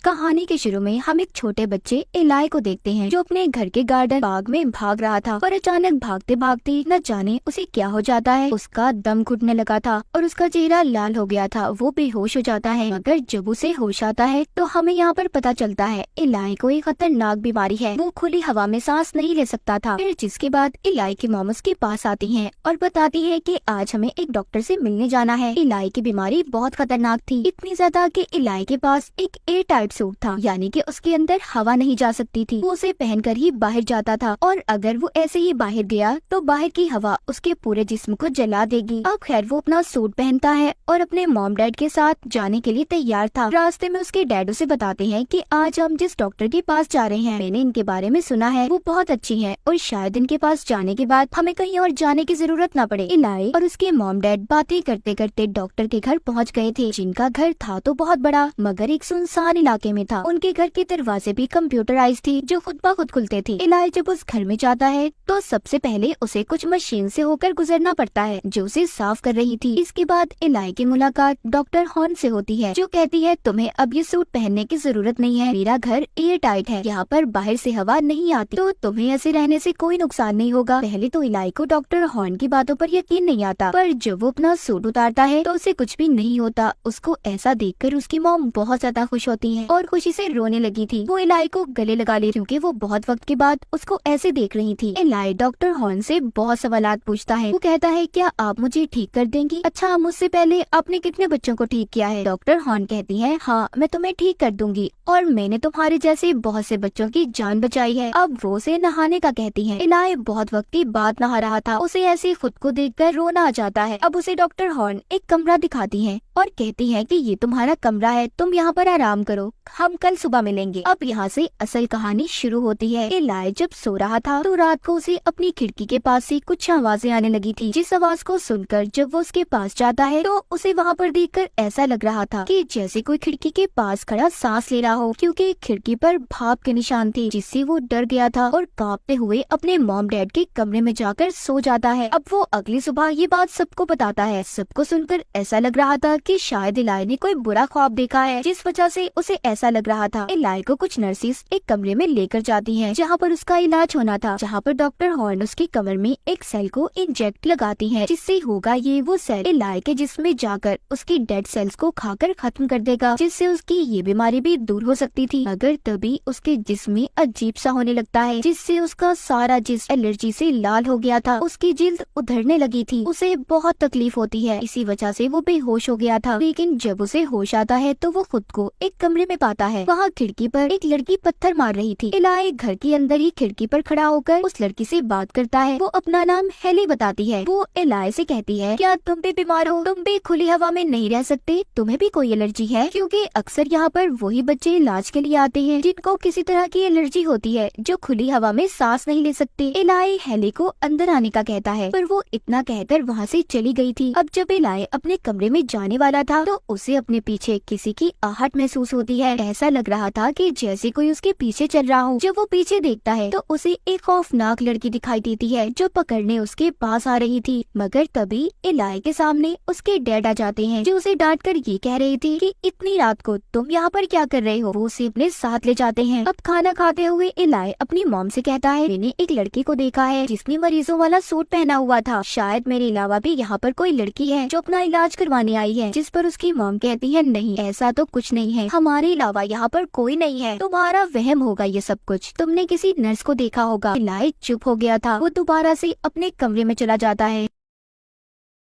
कहानी के शुरू में हम एक छोटे बच्चे इलाई को देखते हैं जो अपने घर के गार्डन बाग में भाग रहा था और अचानक भागते भागते न जाने उसे क्या हो जाता है। उसका दम घुटने लगा था और उसका चेहरा लाल हो गया था। वो बेहोश हो जाता है। मगर जब उसे होश आता है तो हमें यहाँ पर पता चलता है इलाई को एक खतरनाक बीमारी है। वो खुली हवा में सांस नहीं ले सकता था। फिर जिसके बाद इलाई की मॉम उसके पास आती है और बताती है कि आज हमें एक डॉक्टर से मिलने जाना है। इलाई की बीमारी बहुत खतरनाक थी, इतनी ज्यादा कि इलाई के पास एक एयर टाइट सूट था, यानी कि उसके अंदर हवा नहीं जा सकती थी। वो उसे पहनकर ही बाहर जाता था और अगर वो ऐसे ही बाहर गया तो बाहर की हवा उसके पूरे जिस्म को जला देगी। अब खैर वो अपना सूट पहनता है और अपने मॉम डैड के साथ जाने के लिए तैयार था। रास्ते में उसके डैड उसे बताते हैं कि आज हम जिस डॉक्टर के पास जा रहे हैं, मैंने इनके बारे में सुना है, वो बहुत अच्छी है और शायद इनके पास जाने के बाद हमें कहीं और जाने की जरूरत न पड़े। इलाई और उसके मॉम डैड बातें करते करते डॉक्टर के घर पहुँच गए थे, जिनका घर था तो बहुत बड़ा मगर एक सुनसान इलाके में था। उनके घर के दरवाजे भी कंप्यूटराइज थी जो खुद ब खुद खुलते थे। इलाई जब उस घर में जाता है तो सबसे पहले उसे कुछ मशीन से होकर गुजरना पड़ता है जो उसे साफ कर रही थी। इसके बाद इलाई की मुलाकात डॉक्टर हॉर्न से होती है जो कहती है तुम्हें अब ये सूट पहनने की जरूरत नहीं है, मेरा घर एयर टाइट है, यहाँ पर बाहर से हवा नहीं आती, तो तुम्हें ऐसे रहने से कोई नुकसान नहीं होगा। पहले तो इलाई को डॉक्टर हॉर्न की बातों पर यकीन नहीं आता, पर जब वो अपना सूट उतारता है तो उसे कुछ भी नहीं होता। उसको ऐसा देखकर उसकी मॉम बहुत ज्यादा खुश होती है और खुशी से रोने लगी थी। वो इलाई को गले लगा ली क्योंकि वो बहुत वक्त के बाद उसको ऐसे देख रही थी। इलाई डॉक्टर हॉर्न से बहुत सवालात पूछता है। वो कहता है क्या आप मुझे ठीक कर देंगी? अच्छा, मुझसे पहले आपने कितने बच्चों को ठीक किया है? डॉक्टर हॉर्न कहती है हाँ, मैं तुम्हें ठीक कर दूंगी और मैंने तुम्हारे जैसे बहुत से बच्चों की जान बचाई है। अब वो उसे नहाने का कहती है। इलाई बहुत वक्त के बाद नहा रहा था, उसे ऐसे खुद को देखकर रोना आ जाता है। अब उसे डॉक्टर हॉर्न एक कमरा दिखाती है और कहती है कि ये तुम्हारा कमरा है, तुम यहाँ पर आराम करो, हम कल सुबह मिलेंगे। अब यहाँ से असल कहानी शुरू होती है। इलाई जब सो रहा था तो रात को उसे अपनी खिड़की के पास से कुछ आवाजें आने लगी थी, जिस आवाज को सुनकर जब वो उसके पास जाता है तो उसे वहाँ पर देखकर ऐसा लग रहा था कि जैसे कोई खिड़की के पास खड़ा सांस ले रहा हो, क्योंकि खिड़की पर भाप के निशान थे, जिससे वो डर गया था और कांपते हुए अपने मॉम डैड के कमरे में जाकर सो जाता है। अब वो अगली सुबह ये बात सबको बताता है। सबको सुनकर ऐसा लग रहा था कि शायद इलाई ने कोई बुरा ख्वाब देखा है, जिस वजह से उसे ऐसा लग रहा था। इलाई को कुछ नर्सिस एक कमरे में लेकर जाती हैं, जहाँ पर उसका इलाज होना था, जहाँ पर डॉक्टर हॉर्न उसकी कमर में एक सेल को इंजेक्ट लगाती है, जिससे होगा ये वो सेल इलाई के जिस्म में जाकर उसकी डेड सेल्स को खाकर खत्म कर देगा, जिससे उसकी ये बीमारी भी दूर हो सकती थी। मगर तभी उसके जिस्म में अजीब सा होने लगता है, जिससे उसका सारा जिस्म एलर्जी से लाल हो गया था। उसकी जिल्द उधड़ने लगी थी, उसे बहुत तकलीफ होती है। इसी वजह से वो बेहोश हो गया था। लेकिन जब उसे होश आता है तो वो खुद को एक कमरे में पाता है। वहाँ खिड़की पर एक लड़की पत्थर मार रही थी। इलाई घर के अंदर ही खिड़की पर खड़ा होकर उस लड़की से बात करता है। वो अपना नाम हेली बताती है। वो इलाई से कहती है क्या तुम भी बीमार हो? तुम भी खुली हवा में नहीं रह सकते? तुम्हें भी कोई एलर्जी है? क्योंकि अक्सर यहाँ पर वही बच्चे इलाज के लिए आते हैं जिनको किसी तरह की एलर्जी होती है, जो खुली हवा में सांस नहीं ले सकते। इलाई हेली को अंदर आने का कहता है, पर वो इतना कहकर वहाँ से चली गई थी। अब जब इलाई अपने कमरे में जाने वाला था तो उसे अपने पीछे किसी की आहट महसूस होती है। ऐसा लग रहा था कि जैसे कोई उसके पीछे चल रहा हो। जब वो पीछे देखता है तो उसे एक खौफनाक लड़की दिखाई देती है जो पकड़ने उसके पास आ रही थी। मगर तभी इलाई के सामने उसके डैड आ जाते हैं, जो उसे डांट कर ये कह रही थी कि इतनी रात को तुम यहाँ पर क्या कर रहे हो। वो उसे अपने साथ ले जाते हैं। अब खाना खाते हुए इलाई अपनी मॉम से कहता है मैंने एक लड़की को देखा है जिसने मरीजों वाला सूट पहना हुआ था, शायद मेरे अलावा भी यहाँ पर कोई लड़की है जो अपना इलाज करवाने आई है। जिस पर उसकी मॉम कहती है नहीं, ऐसा तो कुछ नहीं है, हमारे अलावा यहाँ पर कोई नहीं है, तुम्हारा वहम होगा ये सब कुछ, तुमने किसी नर्स को देखा होगा। इलाई चुप हो गया था। वो दोबारा से अपने कमरे में चला जाता है।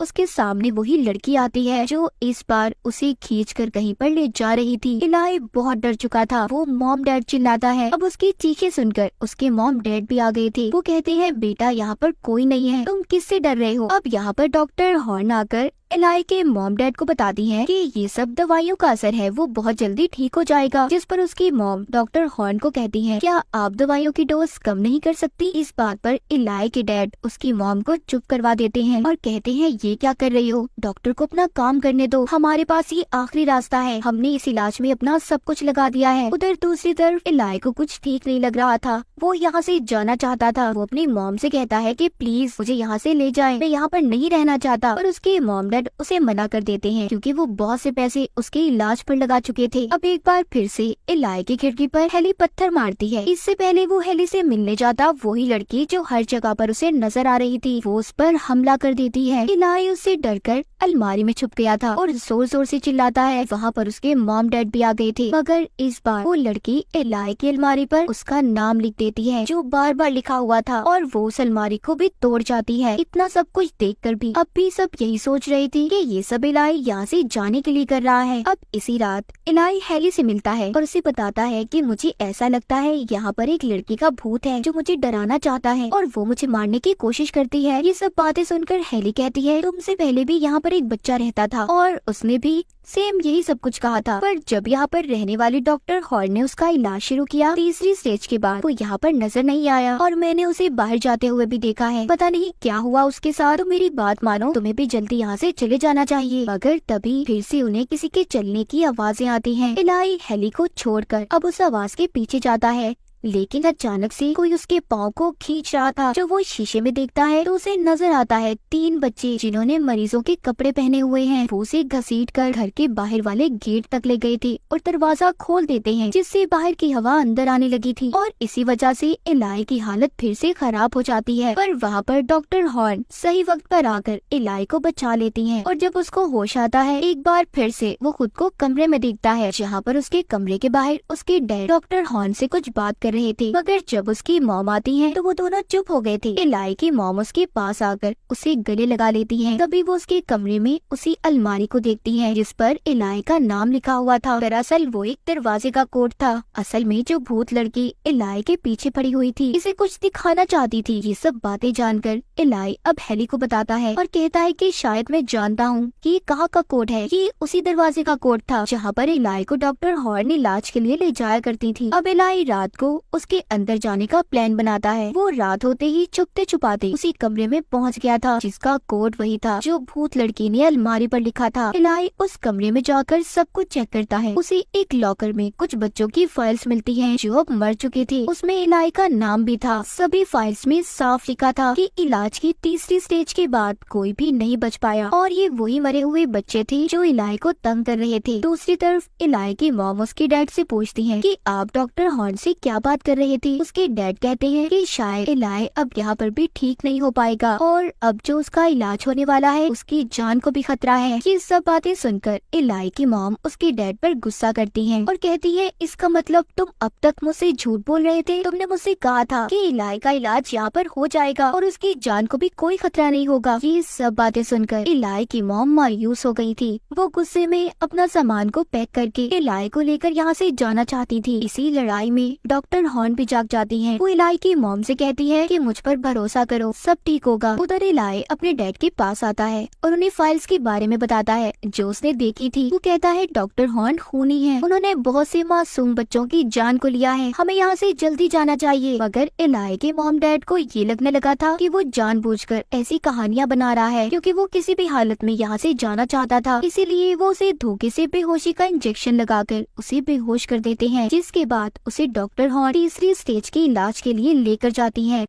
उसके सामने वही लड़की आती है जो इस बार उसे खींचकर कहीं पर ले जा रही थी। इलाई बहुत डर चुका था। वो मॉम डैड चिल्लाता है। अब उसकी चीखें सुनकर उसके मॉम डैड भी आ गए थे। वो कहते हैं बेटा यहाँ पर कोई नहीं है, तुम किससे डर रहे हो? अब यहाँ पर डॉक्टर हॉर्न आकर इलाई के मॉम डैड को बताती हैं कि ये सब दवाइयों का असर है, वो बहुत जल्दी ठीक हो जाएगा। जिस पर उसकी मॉम डॉक्टर हॉर्न को कहती हैं क्या आप दवाइयों की डोज कम नहीं कर सकती? इस बात पर इलाई के डैड उसकी मॉम को चुप करवा देते हैं और कहते हैं ये क्या कर रही हो, डॉक्टर को अपना काम करने दो, हमारे पास ये आखिरी रास्ता है, हमने इस इलाज में अपना सब कुछ लगा दिया है। उधर दूसरी तरफ इलाई को कुछ ठीक नहीं लग रहा था। वो यहाँ से जाना चाहता था। वो अपनी मॉम से कहता है कि प्लीज मुझे यहाँ से ले जाएं, मैं यहाँ पर नहीं रहना चाहता। और उसके मॉम डैड डैड उसे मना कर देते हैं क्योंकि वो बहुत से पैसे उसके इलाज पर लगा चुके थे। अब एक बार फिर से इलाई की खिड़की पर हेली पत्थर मारती है। इससे पहले वो हेली से मिलने जाता वही लड़की जो हर जगह पर उसे नजर आ रही थी, वो उस पर हमला कर देती है। इलाई उससे डरकर अलमारी में छुप गया था और जोर जोर से चिल्लाता है। वहाँ पर उसके मॉम डैड भी आ गए थे, मगर इस बार वो लड़की इलाई की अलमारी पर उसका नाम लिख देती है जो बार बार लिखा हुआ था, और वो उस अलमारी को भी तोड़ जाती है। इतना सब कुछ देखकर भी अब भी सब यही सोच रही थी कि ये सब इलाई यहाँ से जाने के लिए कर रहा है। अब इसी रात इलाई हेली से मिलता है और उसे बताता है कि मुझे ऐसा लगता है यहाँ पर एक लड़की का भूत है जो मुझे डराना चाहता है और वो मुझे मारने की कोशिश करती है। ये सब बातें सुनकर हेली कहती है तुमसे पहले भी यहाँ पर एक बच्चा रहता था और उसने भी सेम यही सब कुछ कहा था, पर जब यहाँ पर रहने वाली डॉक्टर हॉर्न ने उसका इलाज शुरू किया, तीसरी स्टेज के बाद वो यहाँ पर नजर नहीं आया और मैंने उसे बाहर जाते हुए भी देखा है। पता नहीं क्या हुआ उसके साथ। तो मेरी बात मानो, तुम्हें भी जल्दी यहाँ से चले जाना चाहिए। मगर तभी फिर से उन्हें किसी के चलने की आवाजें आती हैं। इलाई हेली को छोड़कर अब उस आवाज के पीछे जाता है, लेकिन अचानक से कोई उसके पाँव को खींच रहा था। जो वो शीशे में देखता है तो उसे नजर आता है 3 बच्चे जिन्होंने मरीजों के कपड़े पहने हुए हैं। वो उसे घसीटकर घर के बाहर वाले गेट तक ले गए थे और दरवाजा खोल देते हैं, जिससे बाहर की हवा अंदर आने लगी थी और इसी वजह से इलाई की हालत फिर से खराब हो जाती है। पर वहाँ पर डॉक्टर हॉर्न सही वक्त पर आकर इलाई को बचा लेती है और जब उसको होश आता है एक बार फिर से वो खुद को कमरे में देखता है, जहाँ पर उसके कमरे के बाहर उसके डैड डॉक्टर हॉर्न से कुछ बात कर रहे थे। मगर जब उसकी मॉम आती है तो वो दोनों चुप हो गए थे। इलाई की मॉम उसके पास आकर उसे गले लगा लेती है। तभी वो उसके कमरे में उसी अलमारी को देखती है जिस पर इलाई का नाम लिखा हुआ था। दरअसल वो एक दरवाजे का कोड था। असल में जो भूत लड़की इलाई के पीछे पड़ी हुई थी इसे कुछ दिखाना चाहती थी। ये सब बातें जानकर इलाई अब हेली को बताता है और कहता है कि शायद मैं जानता हूँ कि कहाँ का कोड है। ये उसी दरवाजे का कोड था जहाँ पर इलाई को डॉक्टर हॉर्न इलाज के लिए ले जाया करती थी। अब इलाई रात को उसके अंदर जाने का प्लान बनाता है। वो रात होते ही छुपते छुपाते उसी कमरे में पहुंच गया था जिसका कोड वही था जो भूत लड़की ने अलमारी पर लिखा था। इलाई उस कमरे में जाकर सब कुछ चेक करता है। उसे एक लॉकर में कुछ बच्चों की फाइल्स मिलती हैं जो अब मर चुके थे। उसमें इलाई का नाम भी था। सभी फाइल्स में साफ लिखा था कि इलाज की तीसरी स्टेज के बाद कोई भी नहीं बच पाया और ये वही मरे हुए बच्चे थे जो इलाई को तंग कर रहे थे। दूसरी तरफ इलाई की मॉम उसके डैड से पूछती है कि आप डॉक्टर हॉर्न से क्या बात कर रहे थे। उसके डैड कहते हैं कि शायद इलाई अब यहाँ पर भी ठीक नहीं हो पाएगा और अब जो उसका इलाज होने वाला है उसकी जान को भी खतरा है। ये सब बातें सुनकर इलाई की मॉम उसके डैड पर गुस्सा करती है और कहती है इसका मतलब तुम अब तक मुझसे झूठ बोल रहे थे। तुमने मुझसे कहा था कि इलाई का इलाज यहाँ पर हो जाएगा और उसकी जान को भी कोई खतरा नहीं होगा। ये सब बातें सुनकर इलाई की मॉम मायूस हो गई थी। वो गुस्से में अपना सामान को पैक करके इलाई को लेकर यहाँ से जाना चाहती थी। इसी लड़ाई में डॉक्टर हॉर्न भी जाग जाती है। वो इलाई की मॉम से कहती है कि मुझ पर भरोसा करो, सब ठीक होगा। उधर इलाई अपने डैड के पास आता है और उन्हें फाइल्स के बारे में बताता है जो उसने देखी थी। वो कहता है डॉक्टर हॉर्न खूनी है, उन्होंने बहुत से मासूम बच्चों की जान को लिया है, हमें यहाँ से जल्दी जाना चाहिए। मगर इलाई के मॉम डैड को ये लगने लगा था कि वो जानबूझकर ऐसी कहानियाँ बना रहा है क्योंकि वो किसी भी हालत में यहाँ से जाना चाहता था। इसीलिए वो उसे धोखे से बेहोशी का इंजेक्शन लगाकर उसे बेहोश कर देते हैं, जिसके बाद उसे डॉक्टर हॉर्न तीसरी स्टेज के इलाज के लिए लेकर जाती हैं।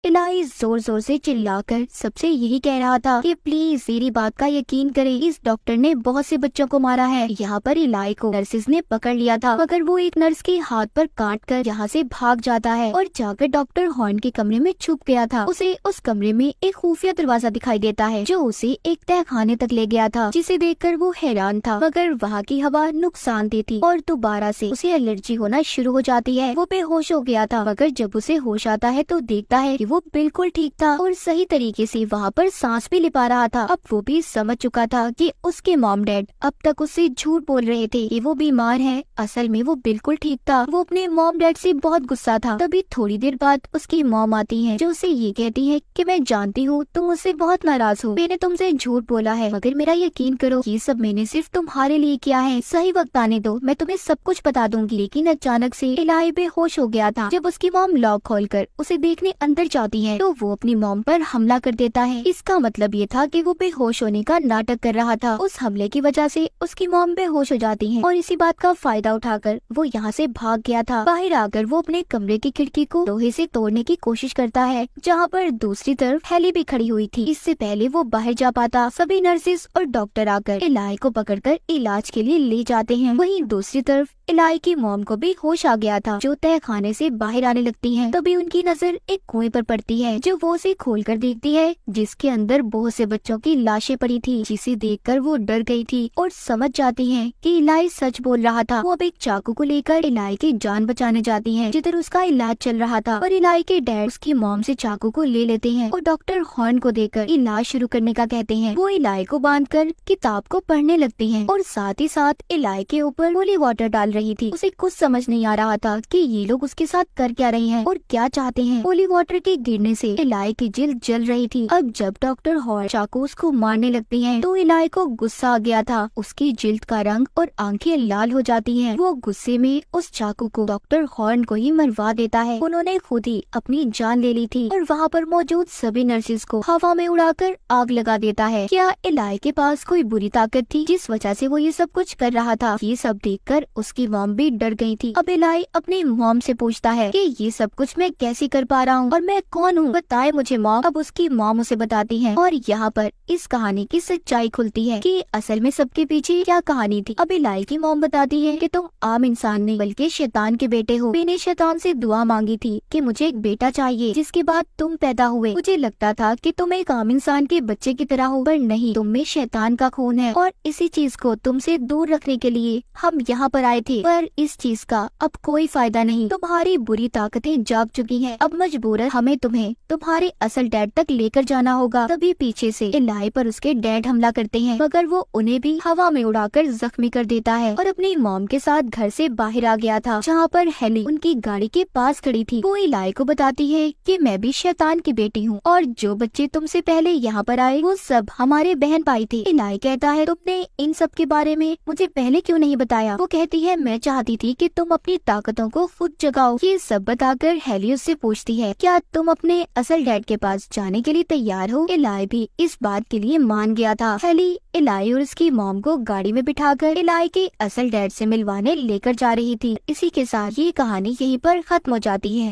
इलाई जोर जोर से चिल्लाकर सबसे यही कह रहा था कि प्लीज मेरी बात का यकीन करें, इस डॉक्टर ने बहुत से बच्चों को मारा है। यहाँ पर इलाई को नर्सिस ने पकड़ लिया था, मगर वो एक नर्स के हाथ पर काट कर यहाँ से भाग जाता है और जाकर डॉक्टर हॉर्न के कमरे में छुप गया था। उसे उस कमरे में एक खुफिया दरवाजा दिखाई देता है जो उसे एक तहखाने तक ले गया था, जिसे देखकर वो हैरान था। मगर वहाँ की हवा नुकसानदेह थी और दोबारा से उसे एलर्जी होना शुरू हो जाती है। वो बेहोश हो गया था, मगर जब उसे होश आता है तो देखता है कि वो बिल्कुल ठीक था और सही तरीके से वहाँ पर सांस भी ले पा रहा था। अब वो भी समझ चुका था कि उसके मॉम डैड अब तक उससे झूठ बोल रहे थे कि वो बीमार है। असल में वो बिल्कुल ठीक था। वो अपने मॉम डैड से बहुत गुस्सा था। तभी थोड़ी देर बाद उसकी मॉम आती है जो उसे ये कहती है कि मैं जानती हूँ तुम मुझसे बहुत नाराज हो, मैंने तुमसे झूठ बोला है, मगर मेरा यकीन करो ये सब मैंने सिर्फ तुम्हारे लिए किया है। सही वक्त आने दो, मैं तुम्हें सब कुछ बता दूंगी। लेकिन अचानक से इलाई बेहोश हो गया था। जब उसकी मॉम लॉक खोलकर उसे देखने अंदर जाती है तो वो अपनी मॉम पर हमला कर देता है। इसका मतलब ये था कि वो बेहोश होने का नाटक कर रहा था। उस हमले की वजह से उसकी मॉम बेहोश हो जाती है और इसी बात का फायदा उठाकर वो यहाँ से भाग गया था। बाहर आकर वो अपने कमरे की खिड़की को लोहे से तोड़ने की कोशिश करता है, जहाँ पर दूसरी तरफ हेली भी खड़ी हुई थी। इससे पहले वो बाहर जा पाता, सभी नर्सेस और डॉक्टर आकर इलाई को पकड़कर इलाज के लिए ले जाते हैं। वहीं दूसरी तरफ इलाई की मॉम को भी होश आ गया था, जो तहखाने से बाहर आने लगती हैं। तभी उनकी नजर एक कुएं पर पड़ती है, जो वो उसे खोलकर देखती है, जिसके अंदर बहुत से बच्चों की लाशें पड़ी थी, जिसे देखकर वो डर गई थी और समझ जाती हैं कि इलाई सच बोल रहा था। वो अब एक चाकू को लेकर इलाई की जान बचाने जाती हैं, जिधर उसका इलाज चल रहा था। और इलाई के डैड उसकी मॉम से चाकू को ले लेते हैं और डॉक्टर हॉर्न को देकर इलाज शुरू करने का कहते हैं। वो इलाई को बांधकर किताब को पढ़ने लगती हैं और साथ ही साथ इलाई के ऊपर होली वाटर डाल रही थी। उसे कुछ समझ नहीं आ रहा था कि ये लोग उसके साथ कर क्या रहे हैं और क्या चाहते हैं। होली वाटर के गिरने से इलाई की जिल्द जल रही थी। अब जब डॉक्टर हॉर्न चाकू उसको मारने लगती हैं, तो इलाई को गुस्सा आ गया था। उसकी जिल्द का रंग और आंखें लाल हो जाती हैं। वो गुस्से में उस चाकू को डॉक्टर हॉर्न को ही मरवा देता है। उन्होंने खुद ही अपनी जान ले ली थी और वहाँ पर मौजूद सभी नर्सेस को हवा में उड़ाकर आग लगा देता है। क्या इलाई के पास कोई बुरी ताकत थी जिस वजह से वो ये सब कुछ कर रहा था? ये सब देखकर उसकी मॉम भी डर गई थी। अब इलाई अपनी मॉम से पूछता है कि ये सब कुछ मैं कैसे कर पा रहा हूँ और मैं कौन हूँ, बताए मुझे मॉम। अब उसकी मॉम उसे बताती है और यहाँ पर इस कहानी की सच्चाई खुलती है कि असल में सबके पीछे क्या कहानी थी। अब इलाई की मॉम बताती है कि तुम आम इंसान नहीं बल्कि शैतान के बेटे हो। मैंने शैतान से दुआ मांगी थी कि मुझे एक बेटा चाहिए, जिसके बाद तुम पैदा हुए। मुझे लगता था कि तुम एक आम इंसान के बच्चे की तरह हो, पर नहीं, तुम में शैतान का खून है और इसी चीज को तुमसे दूर रखने के लिए हम यहाँ पर आए थे। पर इस चीज का अब कोई फायदा नहीं, तुम्हारी बुरी ताकतें जाग चुकी हैं। अब मजबूरन हमें तुम्हें तुम्हारे असल डैड तक लेकर जाना होगा। तभी पीछे से इलाई पर उसके डैड हमला करते हैं, मगर वो उन्हें भी हवा में उड़ाकर जख्मी कर देता है और अपनी मॉम के साथ घर से बाहर आ गया था, जहाँ पर हेली उनकी गाड़ी के पास खड़ी थी। वो इलाई को बताती है कि मैं भी शैतान की बेटी हूँ और जो बच्चे तुमसे पहले यहाँ पर आए वो सब हमारे बहन भाई थे। इलाई कहता है तुमने इन सब के बारे में मुझे पहले क्यों नहीं बताया? वो कहती है मैं चाहती थी कि तुम अपनी ताकतों को खुद जगाओ। ये सब बताकर हेली उससे पूछती है क्या तुम अपने असल डैड के पास जाने के लिए तैयार हो? इलाई भी इस बात के लिए मान गया था। हेली इलाई और उसकी मॉम को गाड़ी में बिठाकर इलाई के असल डैड से मिलवाने लेकर जा रही थी। इसी के साथ ये कहानी यहीं पर खत्म हो जाती है।